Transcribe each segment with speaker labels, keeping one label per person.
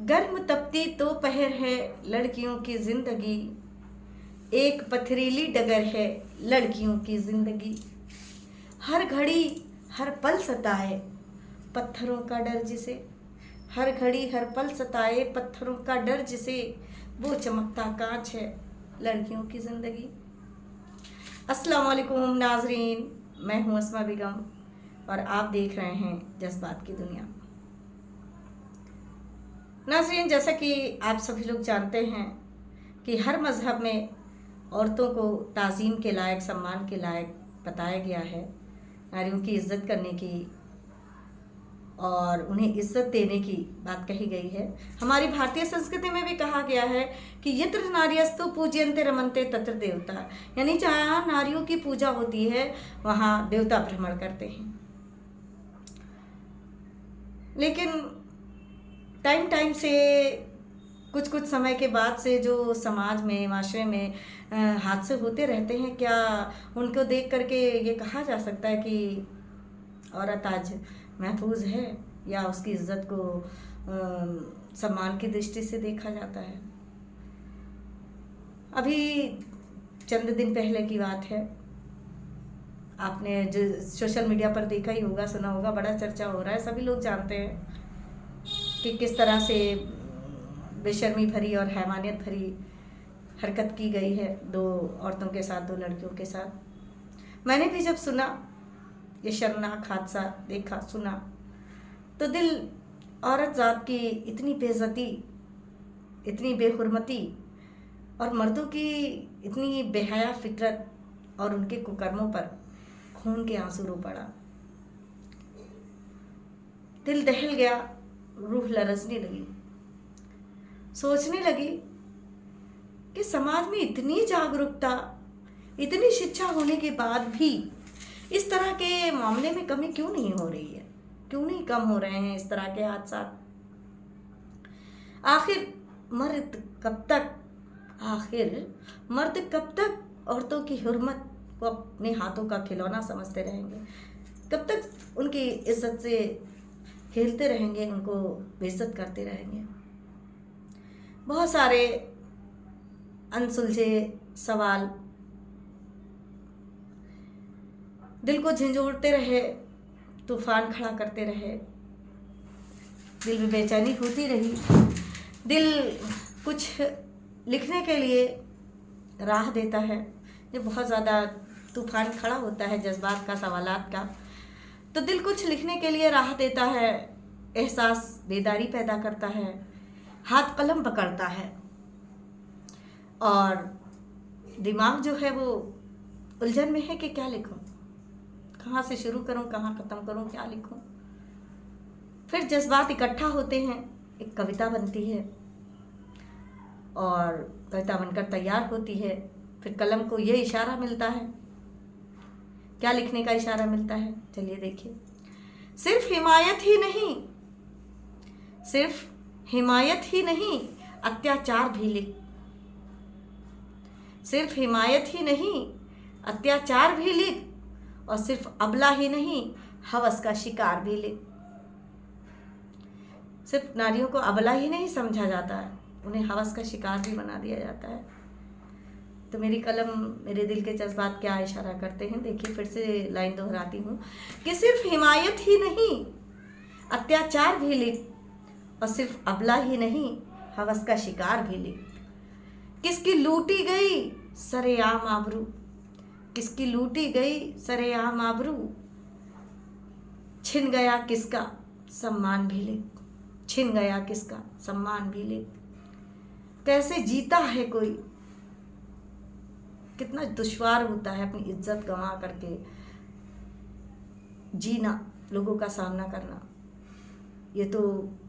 Speaker 1: गर्म तपती दोपहर है लड़कियों की जिंदगी, एक पथरीली डगर है लड़कियों की जिंदगी। हर घड़ी हर पल सताए पत्थरों का डर जिसे, हर घड़ी हर पल सताए पत्थरों का डर जिसे, वो चमकता कांच है लड़कियों की जिंदगी। अस्सलाम वालेकुम नाजरीन, मैं हूँ अस्मा बेगम और आप देख रहे हैं जज्बात की दुनिया। नाज़रीन, जैसा कि आप सभी लोग जानते हैं कि हर मज़हब में औरतों को ताज़ीम के लायक, सम्मान के लायक बताया गया है। नारियों की इज़्ज़त करने की और उन्हें इज़्ज़त देने की बात कही गई है। हमारी भारतीय संस्कृति में भी कहा गया है कि यत्र नार्यस्तु पूज्यन्ते रमन्ते तत्र देवता, यानी जहाँ नारियों की पूजा होती है वहाँ देवता भ्रमण करते हैं। लेकिन टाइम से कुछ समय के बाद से जो समाज में, माशरे में हादसे होते रहते हैं, क्या उनको देख करके ये कहा जा सकता है कि औरत आज महफूज है या उसकी इज्जत को सम्मान की दृष्टि से देखा जाता है? अभी चंद दिन पहले की बात है, आपने जो सोशल मीडिया पर देखा ही होगा, सुना होगा, बड़ा चर्चा हो रहा है, सभी लोग जानते हैं कि किस तरह से बेशर्मी भरी और हैवानियत भरी हरकत की गई है दो औरतों के साथ, दो लड़कियों के साथ। मैंने भी जब सुना, ये शर्मनाक हादसा देखा, सुना, तो दिल औरत ज़ात की इतनी बेइज्जती, इतनी बेहुरमती और मर्दों की इतनी बेहया फितरत और उनके कुकर्मों पर खून के आंसू रो पड़ा। दिल दहल गया, रूह लरजने लगी। सोचने लगी कि समाज में इतनी जागरूकता, इतनी शिक्षा होने के बाद भी इस तरह के मामले में कमी क्यों नहीं हो रही है, क्यों नहीं कम हो रहे हैं इस तरह के हादसा। आखिर मर्द कब तक औरतों की हुर्मत को अपने हाथों का खिलौना समझते रहेंगे? कब तक उनकी इज्जत से खेलते रहेंगे, उनको बेइज्जत करते रहेंगे? बहुत सारे अनसुलझे सवाल दिल को झंझोड़ते रहे, तूफान खड़ा करते रहे, दिल में बेचैनी होती रही। दिल कुछ लिखने के लिए राह देता है, जब बहुत ज़्यादा तूफान खड़ा होता है जज्बात का, सवालात का, तो दिल कुछ लिखने के लिए राह देता है, एहसास बेदारी पैदा करता है, हाथ कलम पकड़ता है और दिमाग जो है वो उलझन में है कि क्या लिखूं, कहाँ से शुरू करूं, कहाँ ख़त्म करूं, क्या लिखूं। फिर जज्बात इकट्ठा होते हैं, एक कविता बनती है और कविता बनकर तैयार होती है। फिर कलम को ये इशारा मिलता है, क्या लिखने का इशारा मिलता है, चलिए देखिए। सिर्फ हिमायत ही नहीं अत्याचार भी लिख, सिर्फ हिमायत ही नहीं अत्याचार भी लिख, और सिर्फ अबला ही नहीं हवस का शिकार भी लिख। सिर्फ नारियों को अबला ही नहीं समझा जाता है, उन्हें हवस का शिकार भी बना दिया जाता है। तो मेरी कलम, मेरे दिल के जज्बात क्या इशारा करते हैं, देखिए फिर से लाइन दोहराती हूँ कि सिर्फ हिमायत ही नहीं अत्याचार भी लिख, और सिर्फ अबला ही नहीं हवस का शिकार भी लिख। किसकी लूटी गई सरेआम आबरू, किसकी लूटी गई सरेआम आबरू, छिन गया किसका सम्मान भी लिख, छिन गया किसका सम्मान भी लिख। कैसे जीता है कोई, कितना दुश्वार होता है अपनी इज्जत गंवा करके जीना, लोगों का सामना करना। ये तो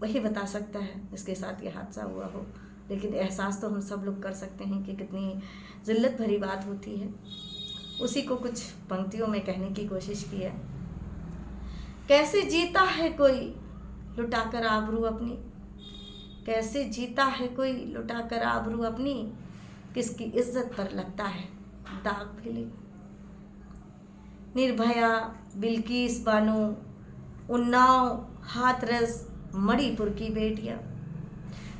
Speaker 1: वही बता सकता है जिसके साथ ये हादसा हुआ हो, लेकिन एहसास तो हम सब लोग कर सकते हैं कि कितनी जिल्लत भरी बात होती है। उसी को कुछ पंक्तियों में कहने की कोशिश की है। कैसे जीता है कोई लुटाकर आबरू अपनी, कैसे जीता है कोई लुटाकर आबरू अपनी, किसकी इज्जत पर लगता है दाग भी लिख। निर्भया, बिल्किस बानो, उन्नाव, हाथरस, मणिपुर की बेटियां,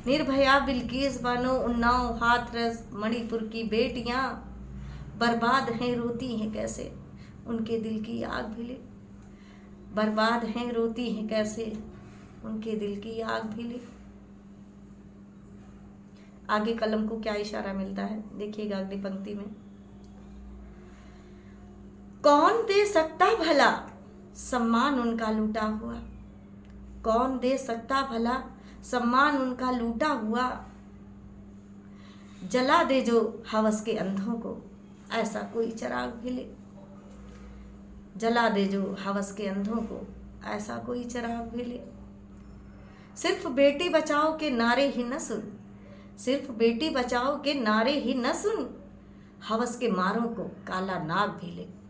Speaker 1: निर्भया बिल्किस बानो उन्नाव हाथरस मणिपुर की बेटियां बर्बाद हैं रोती हैं कैसे, उनके दिल की आग भिले। बर्बाद हैं रोती हैं कैसे, उनके दिल की आग भिले। आगे कलम को क्या इशारा मिलता है देखिएगा अगली पंक्ति में। कौन दे सकता भला सम्मान उनका लूटा हुआ, कौन दे सकता भला सम्मान उनका लूटा हुआ। जला दे जो हवस के अंधों को ऐसा कोई चिराग भिले। जला दे जो हवस के अंधों को ऐसा कोई चिराग भिले। सिर्फ बेटी बचाओ के नारे ही न सुन, सिर्फ बेटी बचाओ के नारे ही न सुन। हवस के मारों को काला नाग भिले,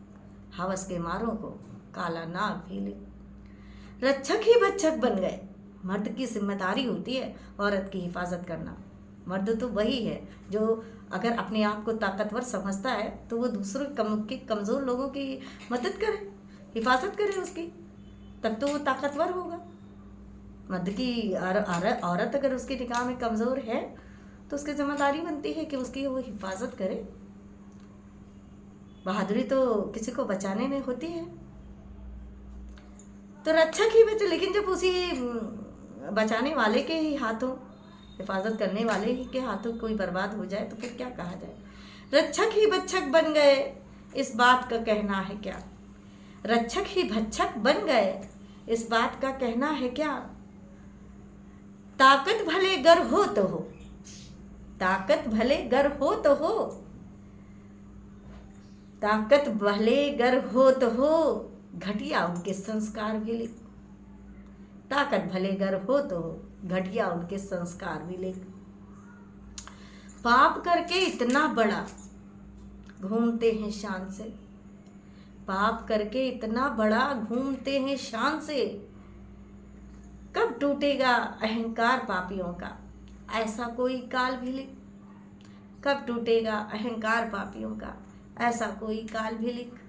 Speaker 1: हवस के मारों को काला नाग भिले। रक्षक ही भक्षक बन गए। मर्द की जिम्मेदारी होती है औरत की हिफाजत करना। मर्द तो वही है जो अगर अपने आप को ताकतवर समझता है तो वो दूसरों के कमज़ोर लोगों की मदद करे, हिफाजत करे उसकी, तब तो वो ताकतवर होगा। मर्द की औरत अगर उसकी निगाह में कमज़ोर है तो उसकी जिम्मेदारी बनती है कि उसकी वो हिफाजत करे। बहादुरी तो किसी को बचाने में होती है। तो रक्षक ही बचे, लेकिन जब उसी बचाने वाले के ही हाथों, हिफाजत करने वाले ही के हाथों कोई बर्बाद हो जाए तो फिर क्या कहा जाए। रक्षक ही भक्षक बन गए इस बात का कहना है क्या, रक्षक ही भक्षक बन गए इस बात का कहना है क्या। ताकत भले गर हो तो हो, ताकत भले गर हो तो हो, ताकत भले गर हो तो हो। घटिया उनके संस्कार भी लिख, ताकत भले गर हो तो हो, घटिया उनके संस्कार भी लिख। पाप करके इतना बड़ा घूमते हैं शान से, पाप करके इतना बड़ा घूमते हैं शान से। कब टूटेगा अहंकार पापियों का ऐसा कोई काल भी लिख, कब टूटेगा अहंकार पापियों का ऐसा कोई काल भी लिख।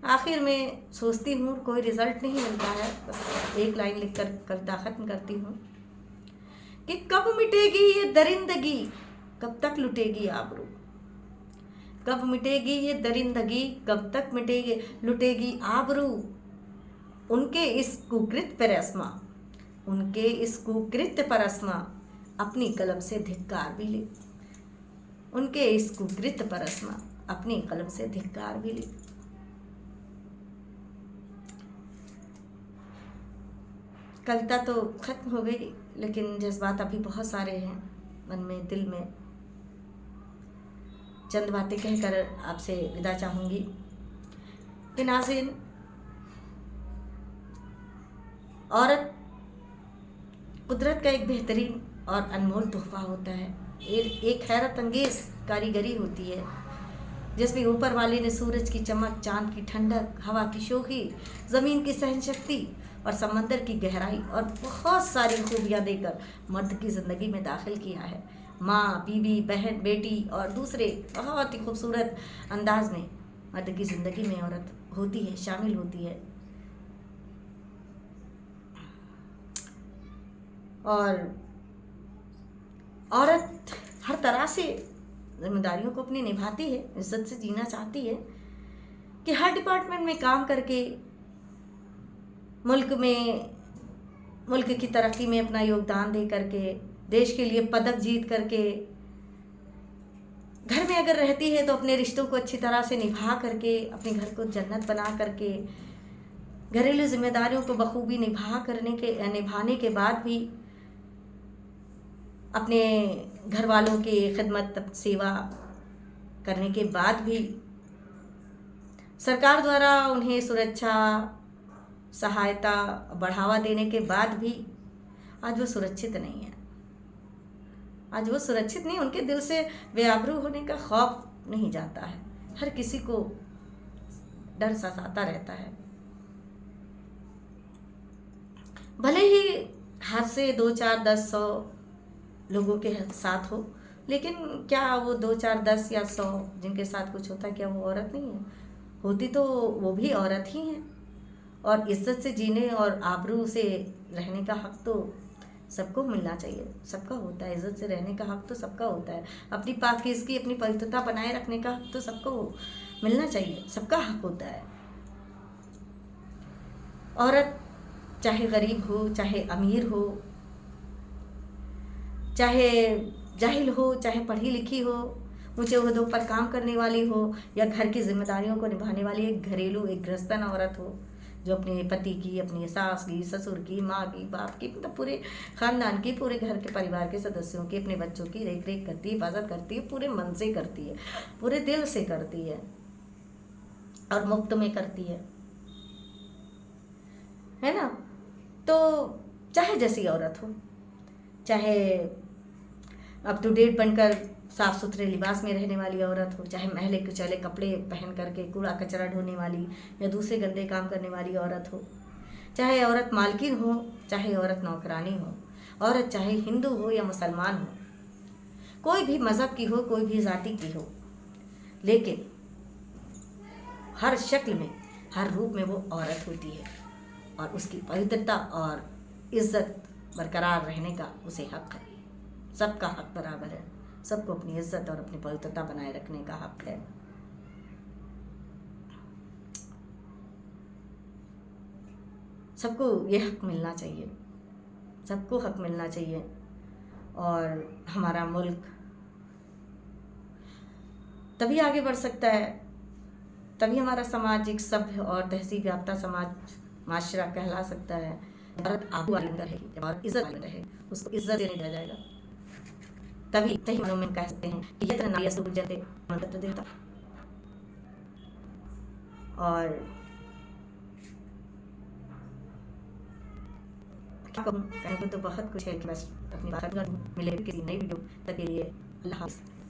Speaker 1: आखिर में सोचती हूँ कोई रिजल्ट नहीं मिलता है, बस एक लाइन लिख कर कविता खत्म करती हूँ कि कब मिटेगी ये दरिंदगी, कब तक लुटेगी आबरू। कब मिटेगी ये दरिंदगी, कब तक मिटेगी लुटेगी आबरू। उनके इस कुकृत पर अस्मा, उनके इस कुकृत पर अस्मा अपनी कलम से धिक्कार भी ले। उनके इस कुकृत पर अस्मा अपनी कलम से धिक्कार भी ले। कविता तो खत्म हो गई, लेकिन जज्बात अभी बहुत सारे हैं मन में, दिल में। चंद बातें कहकर आपसे विदा चाहूँगी कि नाज़रीन, औरत कुदरत का एक बेहतरीन और अनमोल तोहफा होता है। एक हैरत अंगेज़ कारीगरी होती है जिसमें ऊपर वाले ने सूरज की चमक, चांद की ठंडक, हवा की शोखी, ज़मीन की सहनशक्ति और समंदर की गहराई और बहुत सारी खूबियाँ देकर मर्द की ज़िंदगी में दाखिल किया है। माँ, बीवी, बहन, बेटी और दूसरे बहुत ही खूबसूरत अंदाज में मर्द की ज़िंदगी में औरत होती है, शामिल होती है। और औरत हर तरह से जिम्मेदारियों को अपनी निभाती है, इज्जत से जीना चाहती है कि हर डिपार्टमेंट में काम करके मुल्क की तरक्की में अपना योगदान दे करके, देश के लिए पदक जीत करके, घर में अगर रहती है तो अपने रिश्तों को अच्छी तरह से निभा करके, अपने घर को जन्नत बना करके, घरेलू जिम्मेदारियों को बखूबी निभाने के बाद भी अपने घर वालों की खिदमत सेवा करने के बाद भी सरकार द्वारा उन्हें सुरक्षा, सहायता, बढ़ावा देने के बाद भी आज वो सुरक्षित नहीं है। आज वो सुरक्षित नहीं, उनके दिल से बेआबरू होने का खौफ नहीं जाता है। हर किसी को डर सताता रहता है। भले ही हाथ से 2, 4, 10, 100 लोगों के साथ हो, लेकिन क्या वो 2, 4, 10 या 100 जिनके साथ कुछ होता है, क्या वो औरत नहीं है? होती तो वो भी औरत ही है। और इज्जत से जीने और आबरू से रहने का हक तो सबको मिलना चाहिए, सबका होता है। इज्जत से रहने का हक तो सबका होता है, अपनी पाकीज़गी अपनी पवित्रता बनाए रखने का हक तो सबको मिलना चाहिए, सबका हक होता है। औरत चाहे गरीब हो, चाहे अमीर हो, चाहे जाहिल हो, चाहे पढ़ी लिखी हो, ऊंचे ओहदों पर काम करने वाली हो, या घर की जिम्मेदारियों को निभाने वाली एक घरेलू एक गृहस्थन औरत हो, जो अपने पति की, अपनी सास की, ससुर की, माँ की, बाप की, मतलब पूरे खानदान की, पूरे घर के परिवार के सदस्यों की, अपने बच्चों की देख रेख करती है, हिफाजत करती है, पूरे मन से करती है, पूरे दिल से करती है और मुफ्त में करती है ना। तो चाहे जैसी औरत हो, चाहे अप टू डेट बनकर साफ सुथरे लिबास में रहने वाली औरत हो, चाहे मैले कुचैले कपड़े पहन करके कूड़ा कचरा ढोने वाली या दूसरे गंदे काम करने वाली औरत हो, चाहे औरत मालकिन हो, चाहे औरत नौकरानी हो, औरत चाहे हिंदू हो या मुसलमान हो, कोई भी मज़हब की हो, कोई भी जाति की हो, लेकिन हर शक्ल में, हर रूप में वो औरत होती है और उसकी पवित्रता और इज्जत बरकरार रहने का उसे हक है। सबका हक बराबर है, सबको अपनी इज्जत और अपनी पवित्रता बनाए रखने का हक है। सबको ये हक मिलना चाहिए, सबको हक मिलना चाहिए। और हमारा मुल्क तभी आगे बढ़ सकता है, तभी हमारा समाज एक सभ्य और तहजीब याफ्ता समाज माशरा कहला सकता है। औरत आबू वाली रहेगी और इज्जत वाली रहे, उसको इज्जत देने दिया जाएगा, तभी सही मानों में कह सकते हैं कि यत्र नार्यस्तु पूज्यते तत्र देवता। और क्या कहूँ, कहने को तो बहुत कुछ है कि बस अपनी बात मिले किसी नई वीडियो तक के लिए अल्लाह हाफ़िज़।